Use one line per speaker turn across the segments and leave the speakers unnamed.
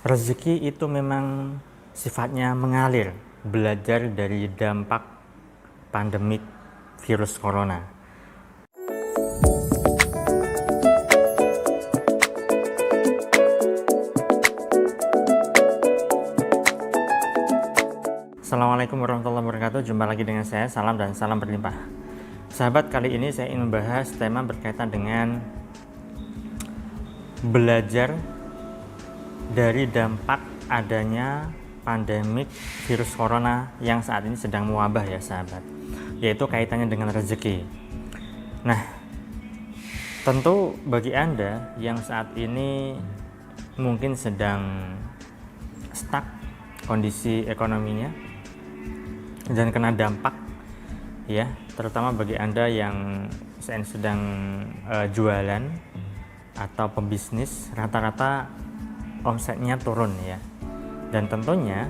Rezeki itu memang sifatnya mengalir, belajar dari dampak pandemik virus corona. Assalamualaikum warahmatullahi wabarakatuh. Jumpa lagi dengan saya, salam dan salam berlimpah. Sahabat, kali ini saya ingin membahas tema berkaitan dengan belajar dari dampak adanya pandemik virus corona yang saat ini sedang mewabah ya sahabat, yaitu kaitannya dengan rezeki. Nah, tentu bagi Anda yang saat ini mungkin sedang stuck kondisi ekonominya dan kena dampak ya, terutama bagi Anda yang sedang jualan atau pebisnis, rata-rata omsetnya turun ya. Dan tentunya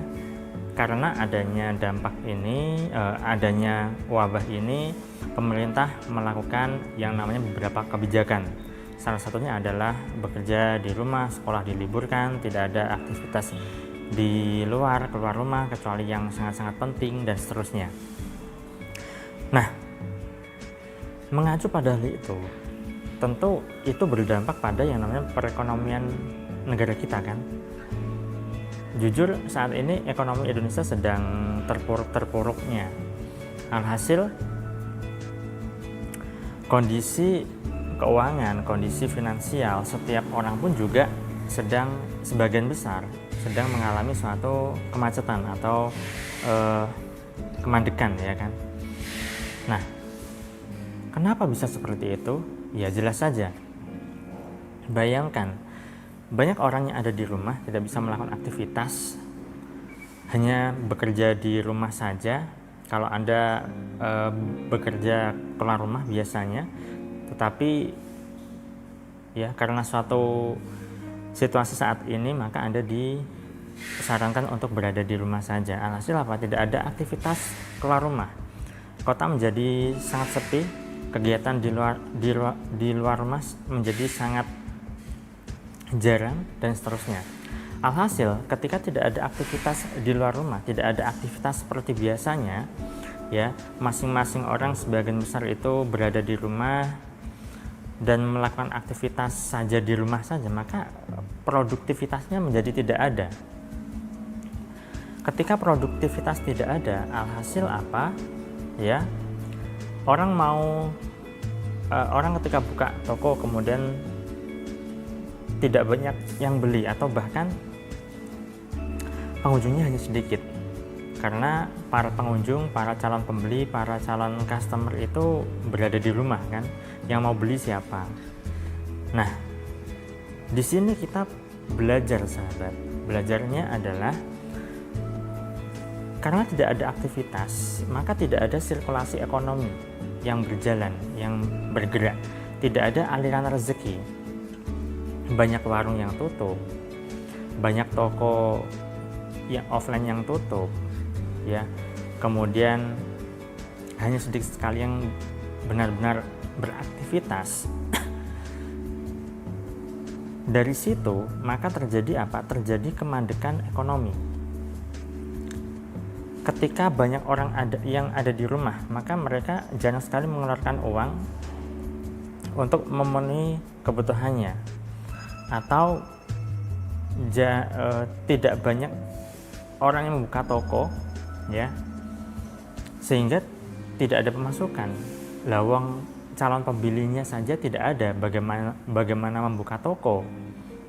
karena adanya dampak ini, adanya wabah ini, pemerintah melakukan yang namanya beberapa kebijakan. Salah satunya adalah bekerja di rumah, sekolah diliburkan, tidak ada aktivitas di luar, keluar rumah kecuali yang sangat-sangat penting dan seterusnya. Nah, mengacu pada hal itu, tentu itu berdampak pada yang namanya perekonomian negara kita kan. Jujur saat ini ekonomi Indonesia sedang terpuruk-terpuruknya. Alhasil kondisi keuangan, kondisi finansial setiap orang pun juga sedang sebagian besar sedang mengalami suatu kemacetan atau kemandekan ya kan. Nah, kenapa bisa seperti itu? Ya jelas saja. Bayangkan, banyak orang yang ada di rumah tidak bisa melakukan aktivitas, hanya bekerja di rumah saja. Kalau Anda bekerja keluar rumah biasanya, tetapi ya karena suatu situasi saat ini maka Anda disarankan untuk berada di rumah saja. Alhasil apa? Tidak ada aktivitas keluar rumah. Kota menjadi sangat sepi, kegiatan di luar rumah menjadi sangat jarang dan seterusnya. Alhasil ketika tidak ada aktivitas di luar rumah, tidak ada aktivitas seperti biasanya ya, masing-masing orang sebagian besar itu berada di rumah dan melakukan aktivitas saja di rumah saja, maka produktivitasnya menjadi tidak ada. Ketika produktivitas tidak ada, alhasil apa? Ya, orang ketika buka toko kemudian tidak banyak yang beli atau bahkan pengunjungnya hanya sedikit. Karena para pengunjung, para calon pembeli, para calon customer itu berada di rumah kan, yang mau beli siapa? Nah, di sini kita belajar sahabat. Belajarnya adalah karena tidak ada aktivitas, maka tidak ada sirkulasi ekonomi yang berjalan, yang bergerak. Tidak ada aliran rezeki. Banyak warung yang tutup, banyak toko yang offline yang tutup. Ya, kemudian hanya sedikit sekali yang benar-benar beraktivitas. Dari situ maka terjadi apa? Terjadi kemandekan ekonomi. Ketika banyak orang yang ada di rumah, maka mereka jarang sekali mengeluarkan uang untuk memenuhi kebutuhannya, atau tidak banyak orang yang membuka toko ya, sehingga tidak ada pemasukan. Lawang calon pembelinya saja tidak ada, bagaimana membuka toko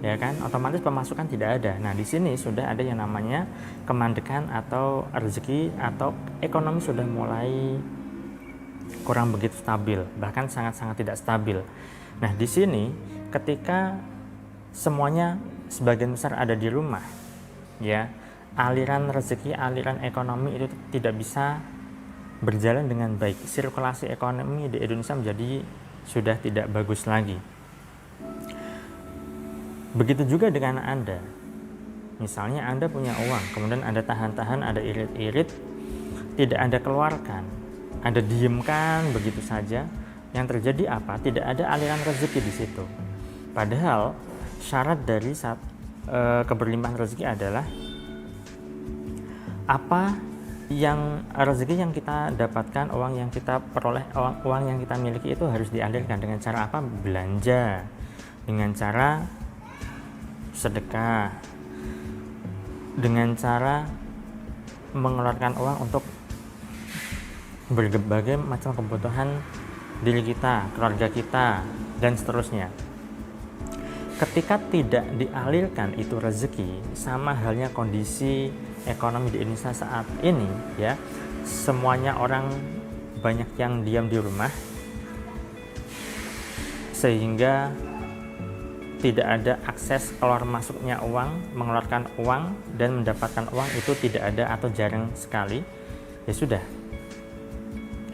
ya kan, otomatis pemasukan tidak ada. Nah, di sini sudah ada yang namanya kemandekan atau rezeki atau ekonomi sudah mulai kurang begitu stabil, bahkan sangat-sangat tidak stabil. Nah, di sini ketika semuanya sebagian besar ada di rumah ya, aliran rezeki, aliran ekonomi itu tidak bisa berjalan dengan baik. Sirkulasi ekonomi di Indonesia menjadi sudah tidak bagus lagi. Begitu juga dengan Anda. Misalnya Anda punya uang, kemudian Anda tahan-tahan, ada irit-irit, tidak Anda keluarkan, Anda diamkan begitu saja. Yang terjadi apa? Tidak ada aliran rezeki di situ. Padahal syarat dari keberlimpahan rezeki adalah apa yang rezeki yang kita dapatkan, uang yang kita peroleh, uang yang kita miliki itu harus dialirkan dengan cara apa? Belanja, dengan cara sedekah, dengan cara mengeluarkan uang untuk berbagai macam kebutuhan diri kita, keluarga kita, dan seterusnya. Ketika tidak dialirkan itu rezeki, sama halnya kondisi ekonomi di Indonesia saat ini ya, semuanya orang banyak yang diam di rumah sehingga tidak ada akses keluar masuknya uang, mengeluarkan uang dan mendapatkan uang itu tidak ada atau jarang sekali. Ya sudah,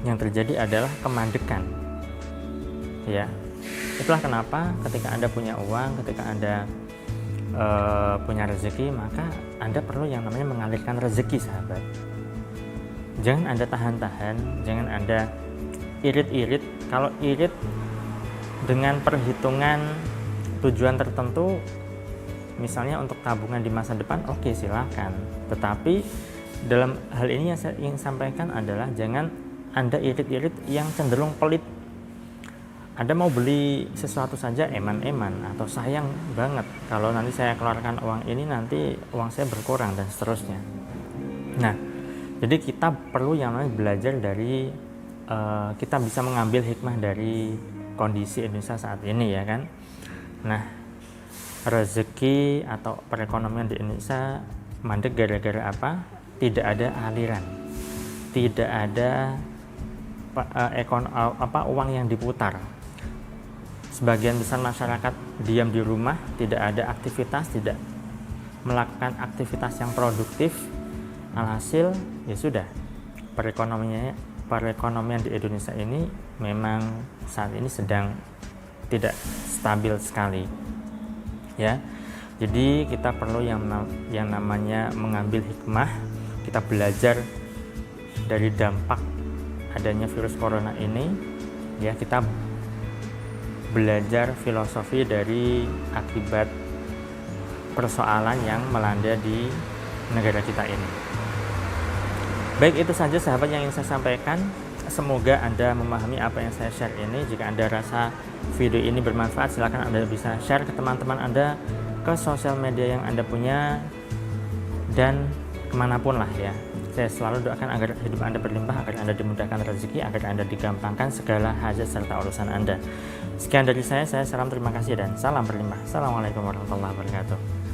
yang terjadi adalah kemandekan ya. Itulah kenapa ketika Anda punya uang, ketika Anda punya rezeki, maka Anda perlu yang namanya mengalirkan rezeki, sahabat. Jangan Anda tahan-tahan, jangan Anda irit-irit. Kalau irit dengan perhitungan tujuan tertentu, misalnya untuk tabungan di masa depan, oke, silakan. Tetapi dalam hal ini yang saya ingin sampaikan adalah jangan Anda irit-irit yang cenderung pelit. Anda mau beli sesuatu saja eman-eman atau sayang banget kalau nanti saya keluarkan uang ini nanti uang saya berkurang dan seterusnya. Nah, jadi kita perlu yang namanya belajar dari kita bisa mengambil hikmah dari kondisi Indonesia saat ini ya kan. Nah, rezeki atau perekonomian di Indonesia mandek gara-gara apa? Tidak ada aliran, tidak ada uang yang diputar. Sebagian besar masyarakat diam di rumah, tidak ada aktivitas, tidak melakukan aktivitas yang produktif. Alhasil ya sudah, perekonomian di Indonesia ini memang saat ini sedang tidak stabil sekali ya. Jadi kita perlu yang namanya mengambil hikmah, kita belajar dari dampak adanya virus corona ini ya, kita belajar filosofi dari akibat persoalan yang melanda di negara kita ini. Baik, itu saja sahabat yang ingin saya sampaikan. Semoga Anda memahami apa yang saya share ini. Jika Anda rasa video ini bermanfaat, silakan Anda bisa share ke teman-teman Anda, ke sosial media yang Anda punya, dan kemanapun lah ya. Saya selalu doakan agar hidup Anda berlimpah, agar Anda dimudahkan rezeki, agar Anda digampangkan segala hajat serta urusan Anda. Sekian dari saya salam terima kasih dan salam berlimpah. Assalamualaikum warahmatullahi wabarakatuh.